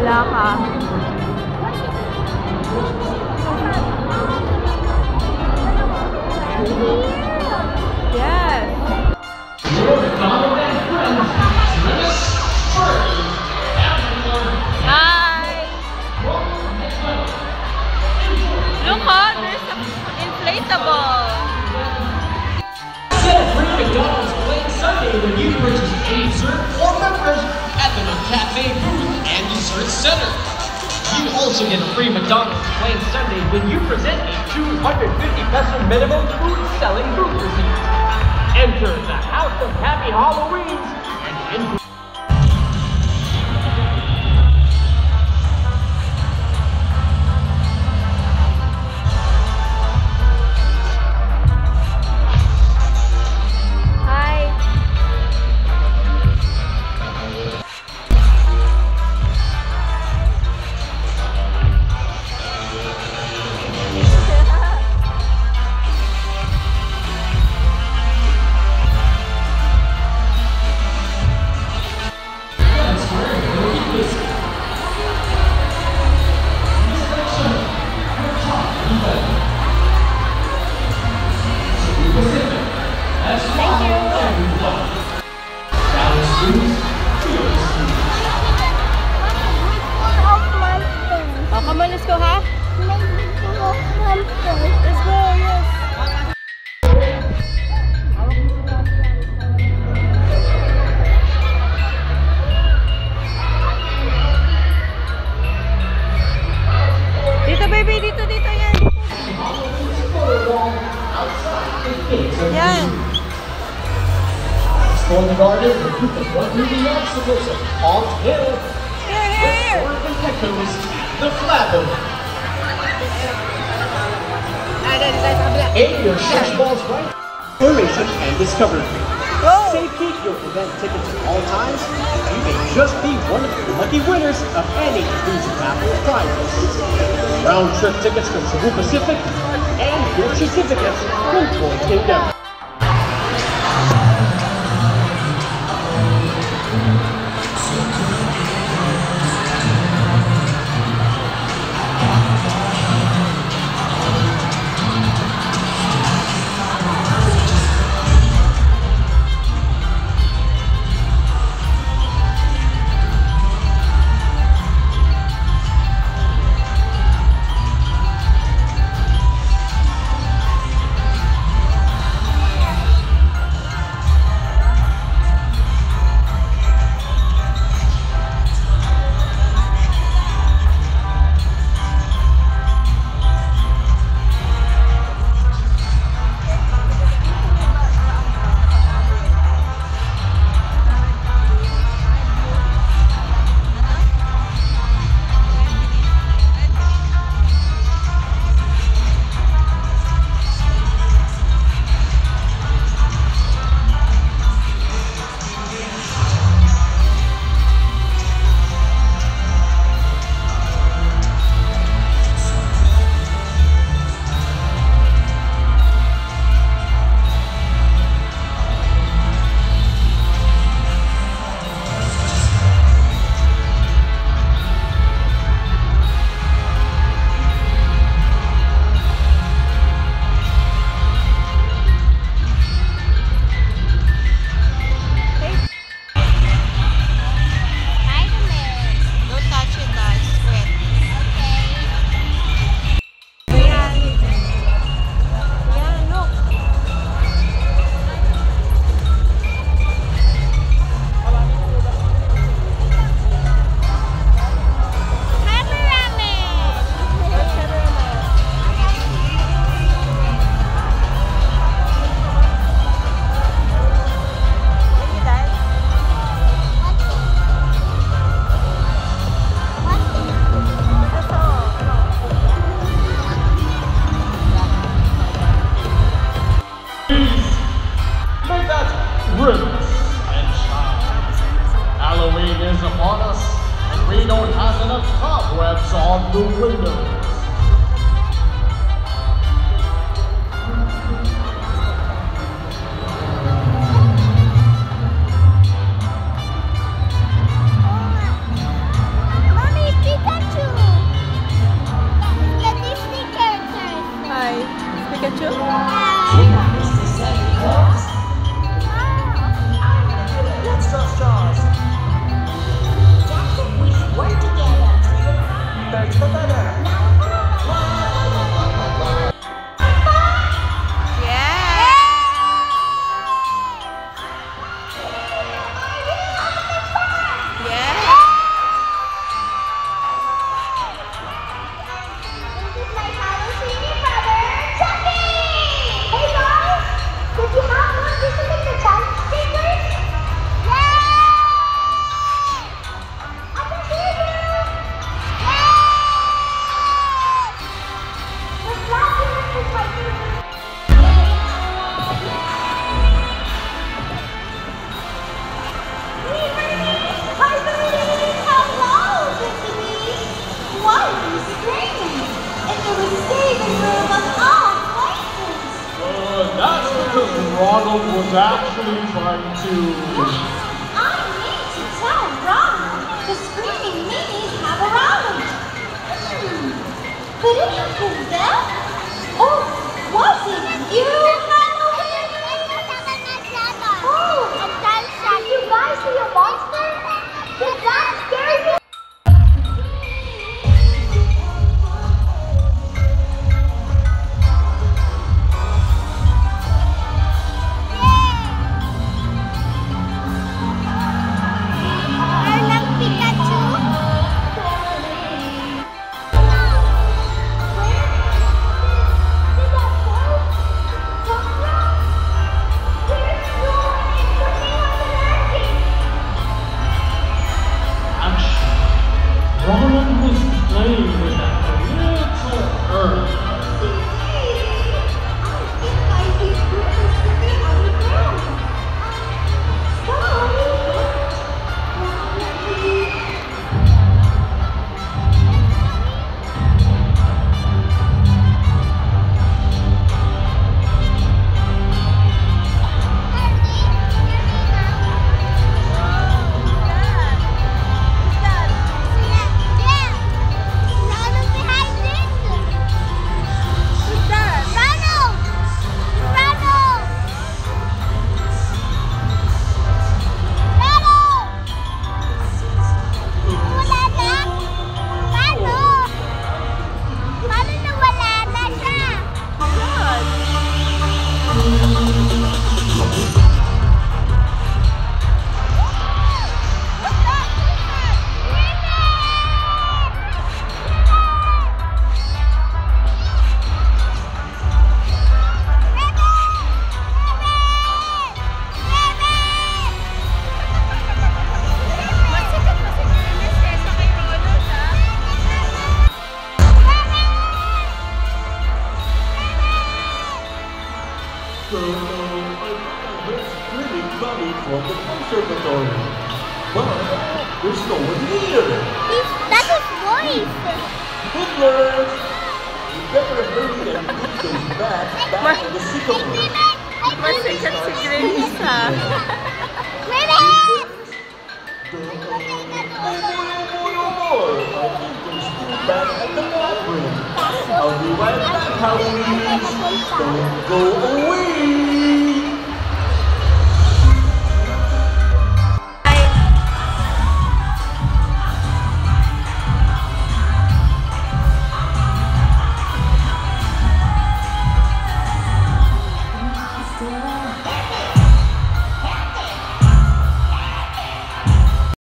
Wala ka. Yes. Hi. Look, there's an inflatable. Get a free McDonald's Plain Sunday when you purchase a dessert or beverage at the McCafe booth and dessert center. You also get a free McDonald's Plain Sunday when you present a 250 peso minimum food selling booth receipt. Enter the House of Happy Halloweens and Come on, let's go, huh? Let's go, yes. Dito, baby, dito yan. Yan. Explore the garden and you can run through the obstacles of Palm Hill. Here. The Flabber. Aim your shush balls right. Formation and discovery. Go. SafeKeep your event tickets at all times, and you may just be one of the lucky winners of any of these raffle prizes. Round trip tickets from Cebu Pacific and your certificates from Point Endeavor. Halloween is upon us, and we don't have enough cobwebs on the windows. Mommy, Ronald was actually trying to... I need to tell Ronald the screaming minis have arrived. Could it have been them? Or was it you, Halloween? Oh, did you guys see a monster? Did that scare you? Ronald was playing with that little earth. So, I heard Freddy coming from the conservatory. But there's no one here. That's his voice. Hoodlers! You better hurry and put those back in the sycamore. Masikat si Grace ha. Oh, I think there's two back at the bathroom. I'll be right back, Halloween. Don't go away.